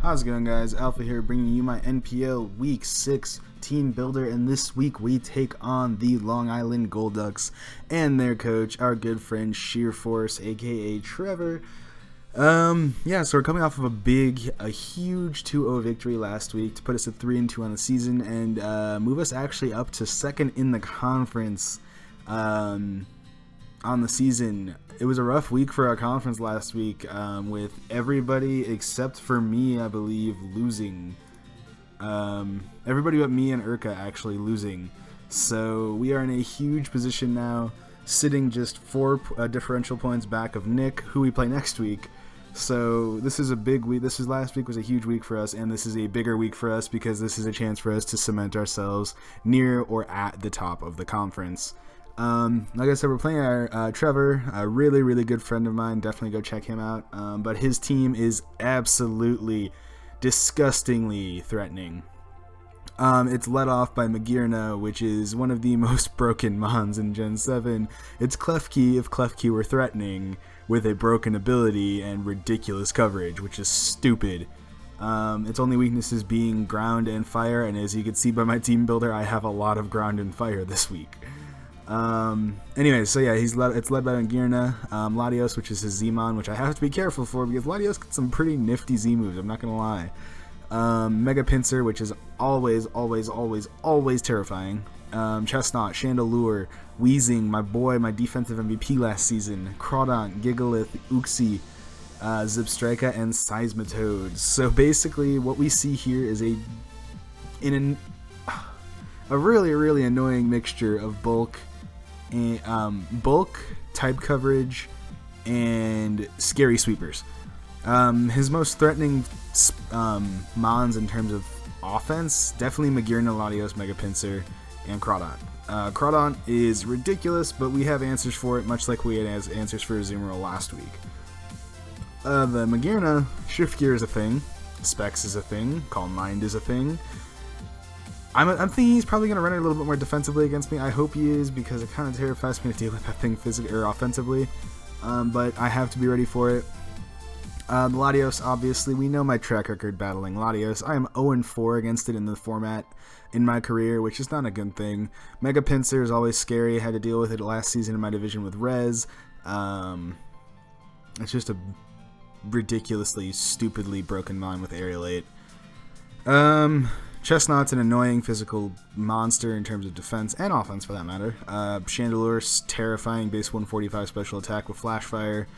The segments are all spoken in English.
How's it going, guys? Alpha here, bringing you my NPL Week 6 team builder, and this week we take on the Long Island Golducks and their coach, our good friend Sheerforce, aka Trevor. So we're coming off of a huge 2-0 victory last week to put us at 3-2 on the season and move us actually up to second in the conference on the season. It was a rough week for our conference last week, with everybody except for me, I believe, losing. Everybody but me and Urka actually losing. So we are in a huge position now, sitting just 4 differential points back of Nick, who we play next week. So this is a big week. Last week was a huge week for us, and this is a bigger week for us because this is a chance for us to cement ourselves near or at the top of the conference. Like I said, we're playing our Trevor, a really, really good friend of mine. Definitely go check him out. But his team is absolutely disgustingly threatening. It's led off by Magirna, which is one of the most broken mons in Gen 7. It's Klefki if Klefki were threatening, with a broken ability and ridiculous coverage, which is stupid. Its only weaknesses being ground and fire, and as you can see by my team builder, I have a lot of ground and fire this week. Anyways, so yeah, it's led by Magirna, Latios, which is his Z-Mon, which I have to be careful for because Latios gets some pretty nifty Z moves, I'm not gonna lie. Mega Pincer, which is always terrifying. Chestnut, Chandelure, Wheezing, my boy, my defensive MVP last season, Crawdont, Gigalith, Uxie, Zipstrika, and Seismitoad. So basically, what we see here is a really, really annoying mixture of bulk type coverage and scary sweepers. His most threatening mons in terms of offense, definitely Magirna, Latios, Mega Pincer, and Crawdont. Crawdont is ridiculous, but we have answers for it, much like we had answers for Azumarill last week. The Magirna, Shift Gear is a thing, Specs is a thing, Calm Mind is a thing. I'm thinking he's probably going to run it a little bit more defensively against me. I hope he is, because it kind of terrifies me to deal with that thing physically or offensively. But I have to be ready for it. The Latios, obviously, we know my track record battling Latios. I am 0-4 against it in the format in my career, which is not a good thing. Mega Pincer is always scary. I had to deal with it last season in my division with Rez. It's just a ridiculously, stupidly broken mon with Aerial 8. Chestnut's an annoying physical monster in terms of defense and offense, for that matter. Chandelure's terrifying base 145 special attack with Flash Fire.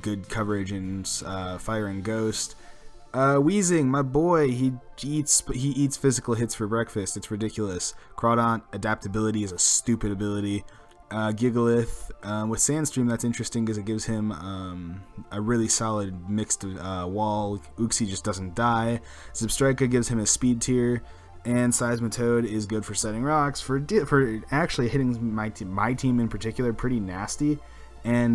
Good coverage and Fire and Ghost. Wheezing, my boy, he eats physical hits for breakfast. It's ridiculous. Crawdont, adaptability is a stupid ability. Gigalith, with Sandstream, that's interesting because it gives him a really solid mixed wall. Uxie just doesn't die. Zipstrika gives him a speed tier, and Seismitoad is good for setting rocks, for actually hitting my team in particular pretty nasty, and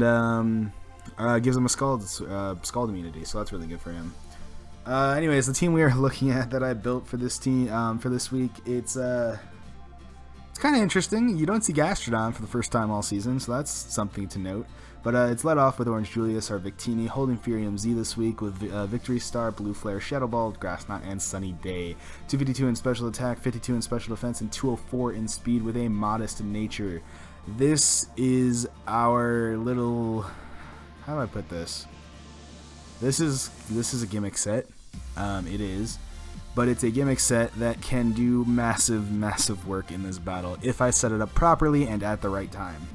gives him a scald immunity, so that's really good for him. Anyways, the team we are looking at that I built for this team for this week, it's kind of interesting. You don't see Gastrodon for the first time all season, so that's something to note. But it's led off with Orange Julius, our Victini, Holding Furium Z this week with Victory Star, Blue Flare, Shadow Ball, Grass Knot, and Sunny Day. 252 in special attack, 52 in special defense, and 204 in speed with a modest nature. This is our little... How do I put this? This is a gimmick set. It is. But it's a gimmick set that can do massive work in this battle if I set it up properly and at the right time.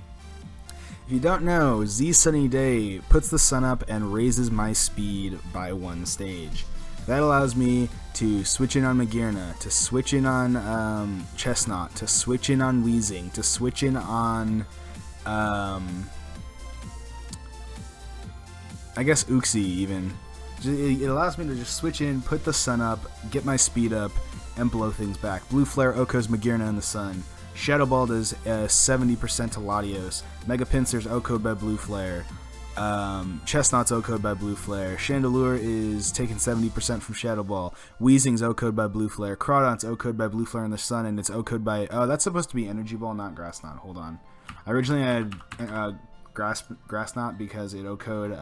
If you don't know, Z Sunny Day puts the sun up and raises my speed by 1 stage. That allows me to switch in on Magirna, to switch in on Chestnut, to switch in on Wheezing, to switch in on I guess Uxie even. It allows me to just switch in, put the sun up, get my speed up, and blow things back. Blue Flare Oko's Magirna in the sun. Shadow Ball does 70% to Latios. Mega Pincer's O-Code by Blue Flare. Chestnut's O-Code by Blue Flare. Chandelure is taking 70% from Shadow Ball. Wheezing's O-Code by Blue Flare. Crawdont's O-Code by Blue Flare in the sun, and it's O-Code by... Oh, that's supposed to be Energy Ball, not Grass Knot. Hold on. I originally had Grass Knot because it O-Code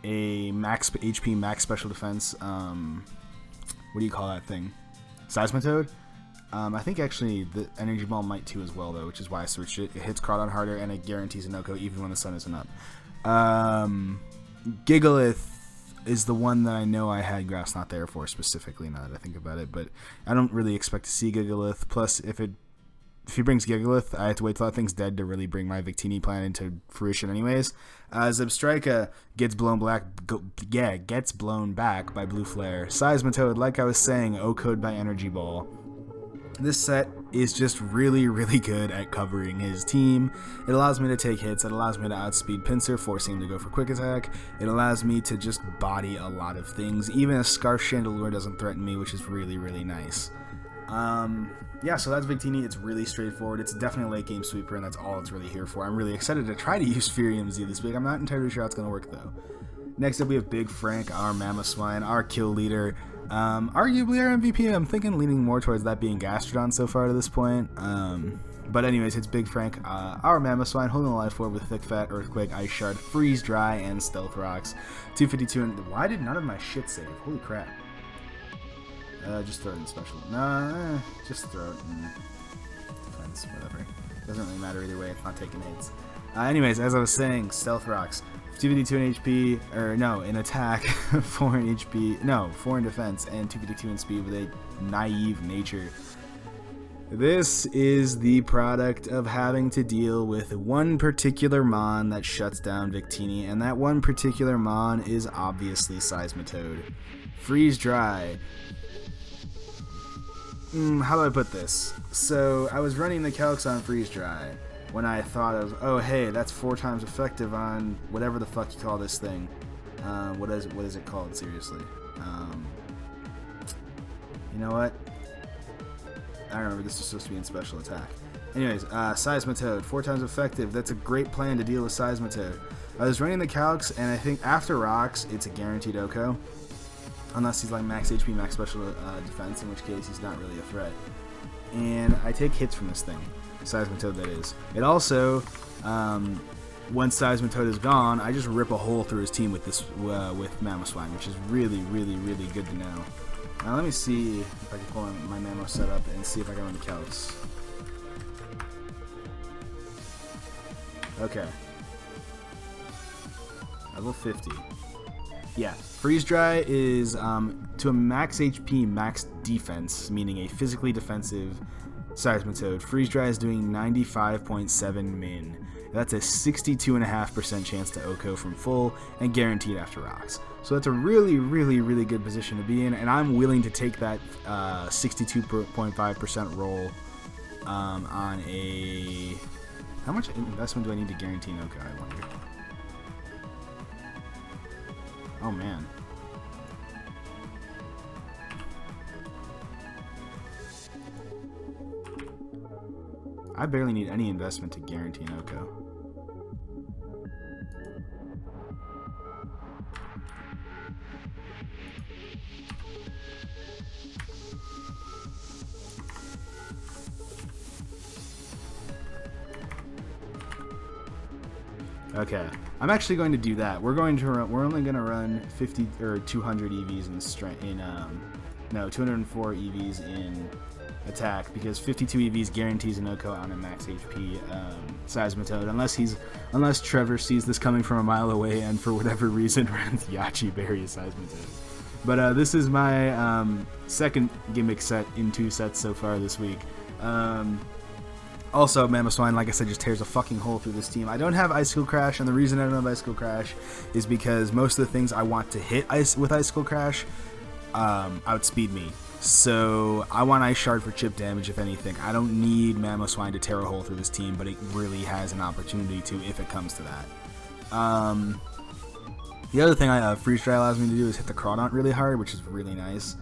a max HP, max special defense. What do you call that thing? Seismitoad. I think actually the Energy Ball might too as well though, which is why I switched it. It hits Crawdon harder and it guarantees a no-co even when the sun isn't up. Gigalith is the one that I know I had Grass Knot there for specifically, now that I think about it, but I don't really expect to see Gigalith. Plus, if he brings Gigalith, I have to wait till that thing's dead to really bring my Victini plan into fruition anyways. Zebstrika gets blown back by Blue Flare. Seismitoad, like I was saying, O-code by Energy Ball. This set is just really, really good at covering his team. It allows me to take hits. It allows me to outspeed Pinsir, forcing him to go for quick attack. It allows me to just body a lot of things. Even a Scarf Chandelure doesn't threaten me, which is really, really nice. Yeah, so that's Victini. It's really straightforward. It's definitely a late game sweeper, and that's all it's really here for. I'm really excited to try to use Furium Z this week. I'm not entirely sure how it's going to work, though. Next up, we have Big Frank, our Mamoswine, our kill leader. Arguably our MVP. I'm thinking leaning more towards that being Gastrodon so far to this point. But anyways, it's Big Frank, our Mamoswine, holding the life orb with Thick Fat, Earthquake, Ice Shard, Freeze Dry, and Stealth Rocks. 252, and why did none of my shit save? Holy crap. Just throw it in special. No, just throw it in defense, whatever. Doesn't really matter either way, it's not taking hits. Anyways, as I was saying, Stealth Rocks. 252 in HP, or no, in attack, 4 in HP, no, 4 in defense, and 252 in speed with a naive nature. This is the product of having to deal with one particular Mon that shuts down Victini, and that one particular Mon is obviously Seismitoad. Freeze Dry. How do I put this? So, I was running the calcs on Freeze Dry when I thought of, oh hey, that's 4 times effective on whatever the fuck you call this thing. What is it called, seriously? You know what? I don't remember, this is supposed to be in special attack. Anyways, Seismitoad, 4 times effective. That's a great plan to deal with Seismitoad. I was running the calcs, and I think after Rocks, it's a guaranteed OHKO. Unless he's like max HP, max special defense, in which case he's not really a threat. And I take hits from this thing. Seismitoad, that is. It also, once Seismitoad is gone, I just rip a hole through his team with this with Mamoswine, which is really, really, really good to know. Now let me see if I can pull my Mamo setup and see if I can run the calcs. Okay. Level 50. Yeah, Freeze Dry is to a max HP, max defense, meaning a physically defensive Seismitoad. Freeze Dry is doing 95.7 min. That's a 62.5% chance to OHKO from full and guaranteed after Rocks. So that's a really, really, really good position to be in, and I'm willing to take that 62.5% roll on a... How much investment do I need to guarantee an OHKO, I wonder? Oh man. I barely need any investment to guarantee an OHKO. Okay, I'm actually going to do that. We're only going to run 50 or 200 EVs no, 204 EVs in attack, because 52 EVs guarantees an OHKO on a max HP Seismitoad, unless Trevor sees this coming from a mile away and for whatever reason runs Yachi Berry Seismitoad. But this is my second gimmick set in 2 sets so far this week. Also, Mamoswine, like I said, just tears a fucking hole through this team. I don't have Icicle Crash, and the reason I don't have Icicle Crash is because most of the things I want to hit with Icicle Crash outspeed me. So I want Ice Shard for chip damage, if anything. I don't need Mamoswine to tear a hole through this team, but it really has an opportunity to if it comes to that. The other thing Freeze Dry allows me to do is hit the Crawdon really hard, which is really nice.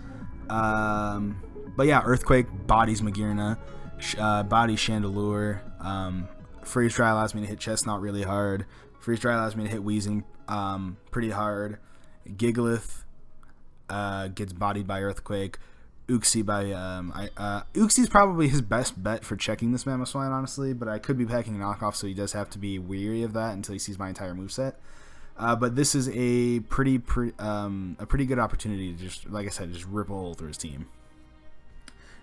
But yeah, Earthquake bodies Magearna. Body Chandelure. Freeze Dry allows me to hit Chestnut really hard. Freeze Dry allows me to hit Weezing pretty hard. Gigalith gets bodied by Earthquake. Uxie by Uxie's probably his best bet for checking this Mamoswine, honestly, but I could be packing knockoff, so he does have to be weary of that until he sees my entire moveset. But this is a pretty good opportunity to just, like I said, just rip a hole through his team.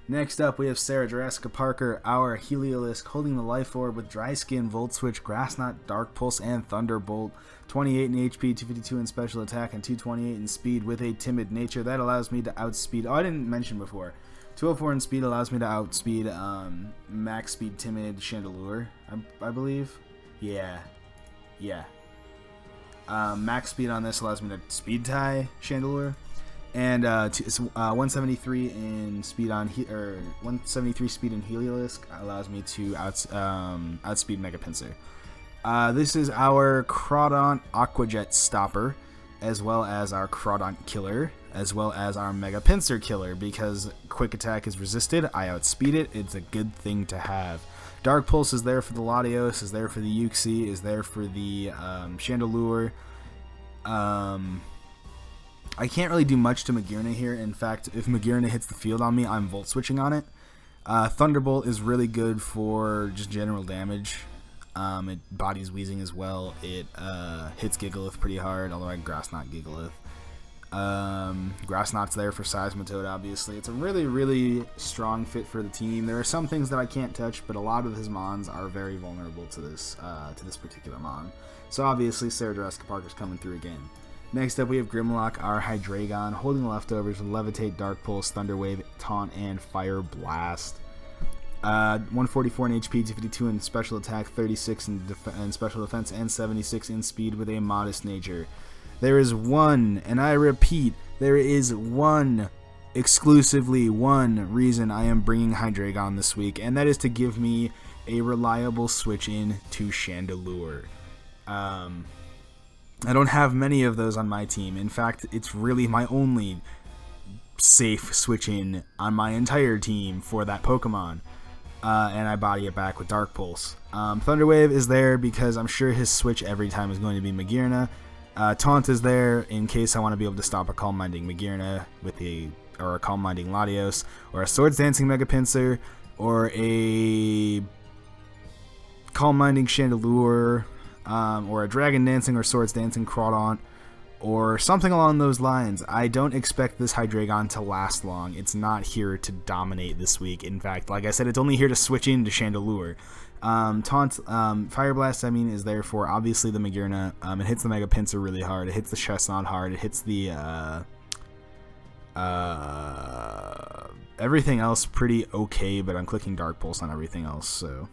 Next up, we have Sarah Jurassica Parker, our Heliolisk, holding the Life Orb with Dry Skin, Volt Switch, Grass Knot, Dark Pulse, and Thunderbolt. 28 in HP, 252 in Special Attack, and 228 in Speed with a Timid Nature. That allows me to outspeed... Oh, I didn't mention before. 204 in Speed allows me to outspeed Max Speed Timid Chandelure, I believe. Yeah. Max Speed on this allows me to Speed Tie Chandelure. And 173 in speed on 173 speed in Heliolisk allows me to outspeed Mega Pinsir. This is our Crawdaunt Aquajet Stopper, as well as our Crawdaunt Killer, as well as our Mega Pinsir Killer. Because Quick Attack is resisted, I outspeed it. It's a good thing to have. Dark Pulse is there for the Latios, is there for the Uxie, is there for the Chandelure. I can't really do much to Magearna here. In fact, if Magearna hits the field on me, I'm Volt Switching on it. Thunderbolt is really good for just general damage. It bodies Weezing as well. It hits Gigalith pretty hard, although I Grass Knot Gigalith. Grass Knot's there for Seismitoad, obviously. It's a really, really strong fit for the team. There are some things that I can't touch, but a lot of his Mons are very vulnerable to this particular Mon. So obviously, Sarah Jurassica Parker's coming through again. Next up, we have Grimlock, our Hydreigon, holding the leftovers with Levitate, Dark Pulse, Thunder Wave, Taunt, and Fire Blast. 144 in HP, 252 in Special Attack, 36 in Special Defense, and 76 in Speed with a Modest Nature. There is one, and I repeat, there is one, exclusively one reason I am bringing Hydreigon this week, and that is to give me a reliable switch in to Chandelure. I don't have many of those on my team. In fact, it's really my only safe switch in on my entire team for that Pokemon. And I body it back with Dark Pulse. Thunder Wave is there because I'm sure his switch every time is going to be Magearna. Taunt is there in case I want to be able to stop a Calm Minding Magearna or a Calm Minding Latios, or a Swords Dancing Mega Pinsir, or a Calm Minding Chandelure, or a Dragon Dancing or Swords Dancing Crawdaunt, or something along those lines. I don't expect this Hydreigon to last long. It's not here to dominate this week. In fact, like I said, it's only here to switch into Chandelure. Fire Blast, is there for obviously the Magearna. It hits the Mega Pinsir really hard. It hits the Chestnut hard. It hits the everything else pretty okay, but I'm clicking Dark Pulse on everything else, so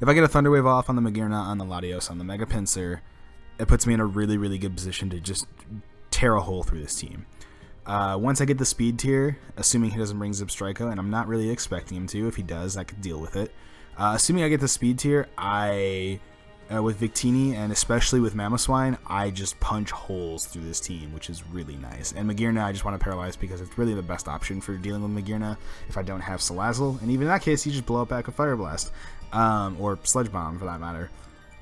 if I get a Thunder Wave off on the Magearna, on the Latios, on the Mega Pinsir, it puts me in a really, really good position to just tear a hole through this team. Once I get the Speed tier, assuming he doesn't bring Zebstrika, and I'm not really expecting him to. If he does, I could deal with it. Assuming I get the Speed tier, with Victini and especially with Mamoswine, I just punch holes through this team, which is really nice. And Magearna, I just want to paralyze because it's really the best option for dealing with Magearna if I don't have Salazzle. And even in that case, you just blow it back with Fire Blast. Or Sludge Bomb for that matter.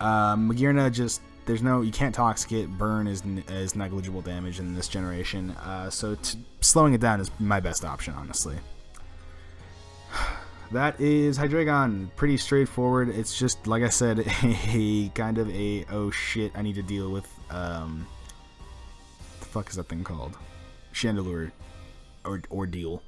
Magearna just, you can't Toxicate. Burn is negligible damage in this generation, so slowing it down is my best option, honestly. That is Hydreigon. Pretty straightforward. It's just, like I said, a kind of a, oh shit, I need to deal with, the fuck is that thing called? Chandelure ordeal.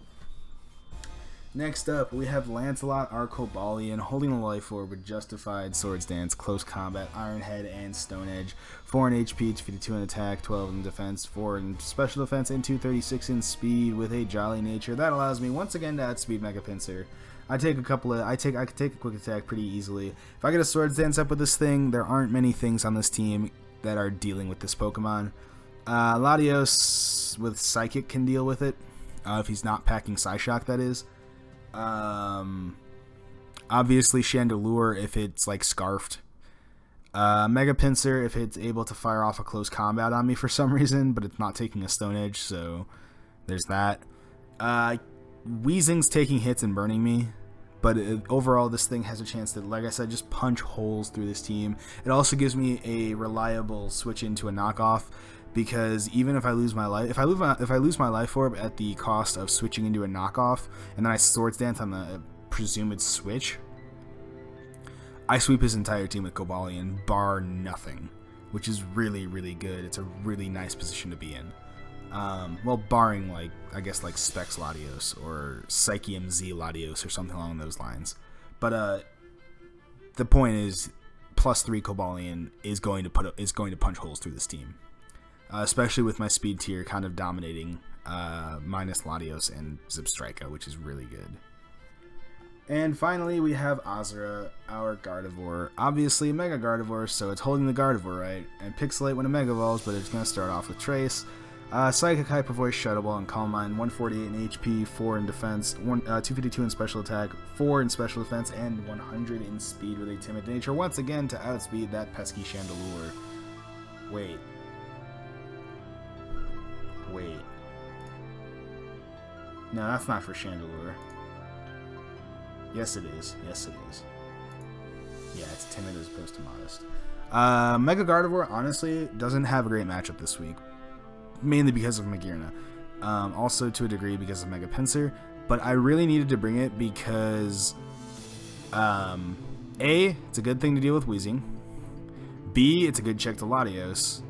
Next up, we have Lancelot, our Cobalion, holding the Life Orb with Justified, Swords Dance, Close Combat, Iron Head, and Stone Edge. 4 in HP, 252 in Attack, 12 in Defense, 4 in Special Defense, and 236 in Speed with a Jolly Nature. That allows me once again to outspeed Mega Pinsir. I could take a Quick Attack pretty easily. If I get a Swords Dance up with this thing, there aren't many things on this team that are dealing with this Pokemon. Latios with Psychic can deal with it, if he's not packing Psyshock, that is. Obviously Chandelure if it's like Scarfed. Mega Pinsir if it's able to fire off a Close Combat on me for some reason, but it's not taking a Stone Edge, so there's that. Weezing's taking hits and burning me, but overall this thing has a chance to, like I said, just punch holes through this team. It also gives me a reliable switch into a knockoff, because even if I lose my life, if I lose my Life Orb at the cost of switching into a knockoff, and then I Swords Dance on the presumed switch, I sweep his entire team with Cobalion, bar nothing. which is really, really good. It's a really nice position to be in. Well, barring, like, I guess, like Specs Latios or Psyche MZ Latios or something along those lines. But the point is, +3 Cobalion is going to punch holes through this team, especially with my speed tier kind of dominating minus Latios and Zipstrika, which is really good. And finally, we have Azura, our Gardevoir. Obviously a Mega Gardevoir, so it's holding the Gardevoir right, and Pixelate when it Mega Evolves, but it's going to start off with Trace. Psychic, Hyper Voice, Shadow Ball, and Calm Mind. 148 in HP, 4 in defense, 252 in special attack, 4 in special defense, and 100 in speed with a timid nature. Once again to outspeed that pesky Chandelure. Wait. No, that's not for Chandelure. Yes, it is. Yeah, it's timid as opposed to modest. Mega Gardevoir, honestly, doesn't have a great matchup this week. Mainly because of Magearna. Also, to a degree, because of Mega Pinsir. But I really needed to bring it because... A, it's a good thing to deal with Wheezing. B, it's a good check to Latios.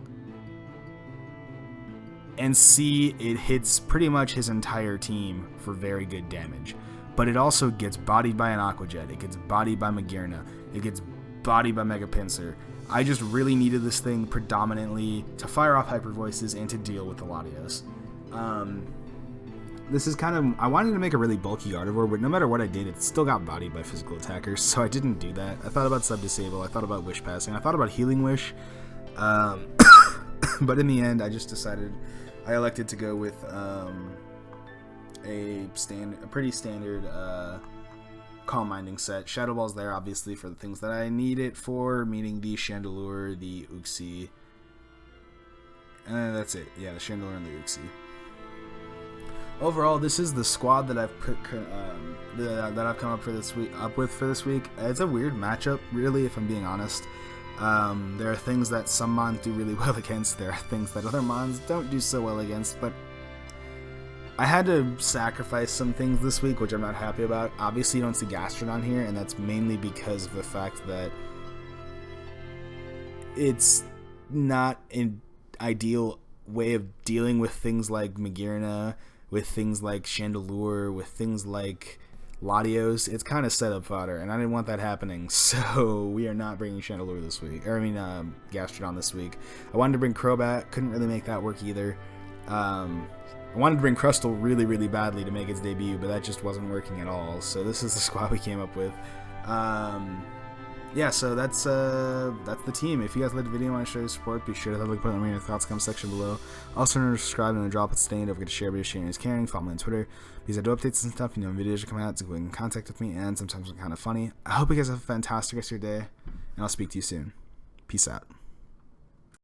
And C, it hits pretty much his entire team for very good damage. But it also gets bodied by an Aqua Jet. It gets bodied by Magearna. It gets bodied by Mega Pinsir. I just really needed this thing predominantly to fire off Hyper Voices and to deal with the Latios. This is kind of... I wanted to make a really bulky Gardevoir, but no matter what I did, it still got bodied by physical attackers, so I didn't do that. I thought about Sub-Disable. I thought about Wish Passing. I thought about Healing Wish. But in the end, I just decided... I elected to go with a pretty standard Calm Minding set. Shadow Ball's there, obviously, for the things that I need it for, meaning the Chandelure, the Uxie. And that's it. Yeah, the Chandelure and the Uxie. Overall, this is the squad that I've put that I've come up with for this week. It's a weird matchup, really, if I'm being honest. There are things that some Mons do really well against. There are things that other Mons don't do so well against, but I had to sacrifice some things this week, which I'm not happy about. Obviously, you don't see Gastrodon here, and that's mainly because of the fact that it's not an ideal way of dealing with things like Magearna, with things like Chandelure, with things like Latios. It's kind of set up fodder, and I didn't want that happening, so we are not bringing Chandelure this week. Gastrodon this week. I wanted to bring Crobat, couldn't really make that work either. I wanted to bring Crustle really, really badly to make its debut, but that just wasn't working at all, so this is the squad we came up with. Yeah, so that's the team. If you guys liked the video and want to show your support, be sure to put in your thoughts in the comment section below. Also, remember to subscribe and drop a stay. Don't forget to share videos, sharing is caring. Follow me on Twitter because I do updates and stuff. You know, videos are coming out, so go in contact with me, and sometimes I'm kind of funny. I hope you guys have a fantastic rest of your day, and I'll speak to you soon. Peace out.